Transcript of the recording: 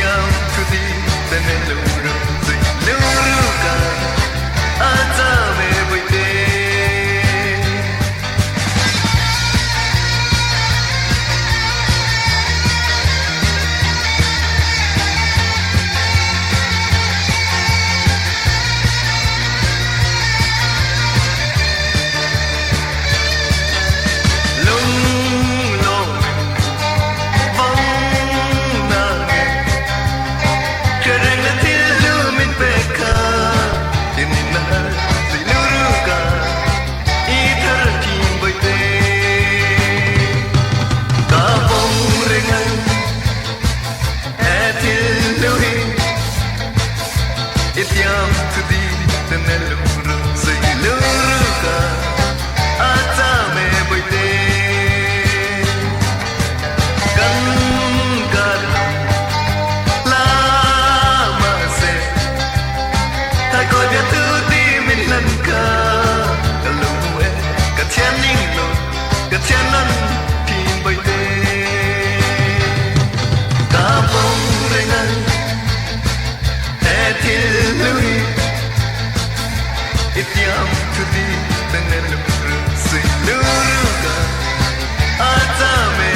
itiam tuti teneluru luruka atame boite itiam tuti teneluru luruka atame boite kan la ma se ta ko dia tuti min nan ka lu e ka tian ning lo ka tian nan tin boite ka bong rengan itiam tuti teneluru luruka atame